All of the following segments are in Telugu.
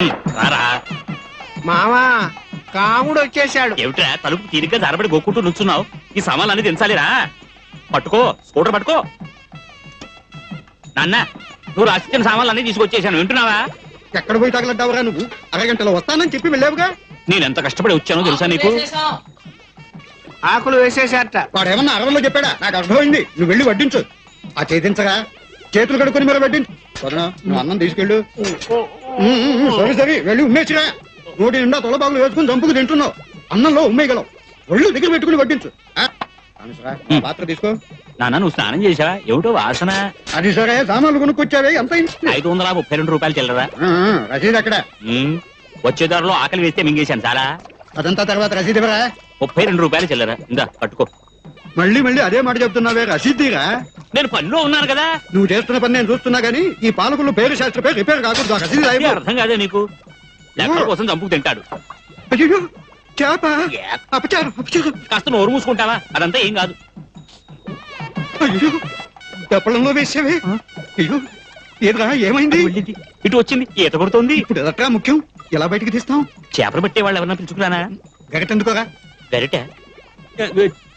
రారా మామా కాముడు వచ్చేసాడు. ఏమిట్రా తలుపు తీరిగ్గా జారబడి గోక్కుంటూ నుంచున్నావు? ఈ సామాన్లు దించాలిరా. పట్టుకో, స్కూటర్ పట్టుకో. నాన్న, నువ్వు రాసిచ్చిన సామాన్లు తీసుకొచ్చేసాను, వింటున్నావా? ఎక్కడ పోయి తగలడ్డావురా నువ్వు? అరగంటలో వస్తానని చెప్పి వెళ్ళావుగా. నేను ఎంత కష్టపడి వచ్చానో తెలుసా నీకు? ఆకులు వేసేసారట. వాడేమన్నా అరవలో చెప్పాడా? నాకు అర్థమైంది. నువ్వు వెళ్ళి వడ్డించు. ఆ చేతించగా చేతులు కడుక్కొని మరి వడ్డించు. సరేనా? నువ్వు అన్నం తీసుకెళ్ళు. సరే సరే వెళ్ళి ఉమ్మేసిరా. నోటి నిండా తొలబాగులు వేసుకుని చంపుకు తింటున్నావు. అన్నంలో ఉమ్మేయగలవు. ఒళ్ళు దగ్గర పెట్టుకుని వడ్డించు. పాత్ర తీసుకో. నాన్న, నువ్వు స్నానం చేసావా? ఏమిటో వాసన. అది సరే, సామాన్లు కొనుక్కొచ్చావే. ఎంత 532 రూపాయలు చిల్లరా. రసీదు అక్కడ. వచ్చే దారిలో ఆకలి వేస్తే మింగేశాను చాలా. అదంతా తర్వాత రసీదు ఇవ్వరా? 32 రూపాయలు చిల్లరా. ఇందా పట్టుకో. మళ్ళీ మళ్ళీ అదే మాట చెప్తున్నావే. రసీదురా? నేను పనిలో ఉన్నాను కదా. నువ్వు చేస్తున్న పని నేను చూస్తున్నా గానీ ఈ పాలకులు పేరు శాస్త్ర పేరు రిపేర్ కాకూడదు. ఆ రసీదు రాయమా? అర్థం కాదే నీకు? లెక్కల కోసం చంపుకు తింటాడు. అయ్యో, చేప. అపచారం అపచారం. కాస్త నోరు మూసుకుంటావా? అదంతా ఏం కాదు. అయ్యో, దప్పడంలో వేసావే. అయ్యో, ఏదిరా ఏమైంది? వెళ్ళింది. ఇటు వచ్చింది, ఈత కొడుతోంది. ఇప్పుడు ఎదట్రా ముఖ్యం. ఎలా బయటికి తీస్తాం? చేపలు పెట్టే వాళ్ళు ఎవరన్నా పిలుచుకురానా? గగటెందుకోరా? గరిట?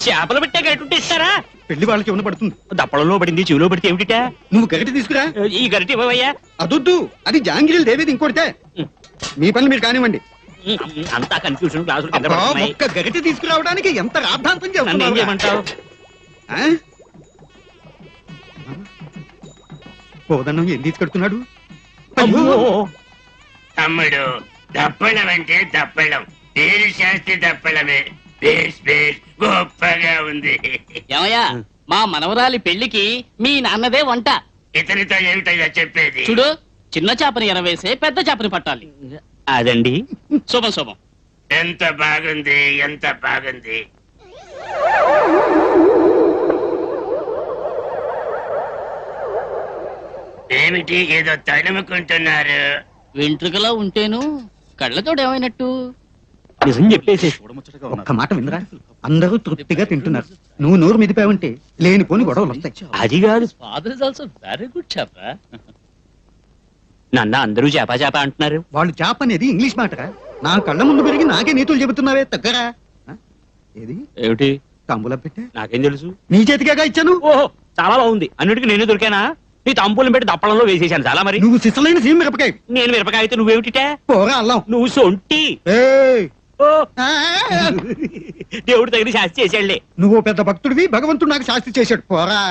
చేపలు పెట్టే గరిట ఉంటే ఇస్తారా? పెళ్లి వాళ్ళకి ఉన్న పడుతుంది. దప్పడంలో పడింది, చెవిలో పడితే ఏమిటిటా? నువ్వు గగటి తీసుకురా. ఈ గరిట ఇవ్వవయ్యా. అదొద్దు, అది జాంగిరీలు దేవేది ఇంకోటితే. మీ పనులు మీరు కానివ్వండి. అంతా కన్ఫ్యూజన్. క్లాసులు కింద అబ్బా, పడుతున్నాయి. ఒక్క గగటి తీసుకురావడానికి ఎంత రాద్ధాంతం నన్ను ఏం చేస్తున్నావు? చేయమంటావు? పోదన్నం ఏం తీసుకెడుతున్నాడు? అమ్మో! తమ్ముడు, దప్పడం అంటే దప్పడం. పేరు శాస్త్రి దప్పడమే. బేస్ బేస్ గొప్పగా ఉంది. ఏమయ్యా, మా మనవరాలి పెళ్లికి మీ నాన్నదే వంట. ఇతనితో ఏమిటో చెప్పేది? చూడు, చిన్న చేపని ఎనవేసే పెద్ద చేపని పట్టాలి. అదండి. శుభం శుభం. ఎంత బాగుంది, ఎంత బాగుంది. ఏమిటి ఏదో తడుముకుంటున్నారు? వెంట్రుకలా ఉంటేను కళ్ళతోడు ఏమైనట్టు? నిజం చెప్పేసి ఒక్క మాట వినరా? అందరూ తృప్తిగా తింటున్నారు. నువ్వు నోరు మిదిపావంటే లేనిపోని గొడవలు వస్తాయి. అది కాదు. Father is also very good చేప. నన్న అందరూ చేప చేప అంటున్నారు. వాళ్ళు చేప అనేది ఇంగ్లీష్ మాటరా. నా కళ్ళ ముందు పెరిగి నాకే నీతులు చెబుతున్నావే. తగ్గరా? ఏది ఏమిటి? తంబుల పెట్టే నాకేం తెలుసు? నీ చేతికేగా ఇచ్చాను. ఓహో, చాలా బాగుంది. అన్నిటికీ నేనే దొరికానా? నీ తంపులను పెట్టి దప్పడంలో వేసేసాను చాలా. మరి నువ్వు సిసలైన సీమ మిరపకాయ. నేను మిరపకాయ అయితే నువ్వేమిటిటే? పోరా అల్లం. నువ్వు సొంటి. ఏయ్! ఓ, ఆ! దేవుడు తగిన శాస్తి చేసాడులే. నువ్వు పెద్ద భక్తుడివి, భగవంతుడు నాకు శాస్తి చేశాడు. పోరా.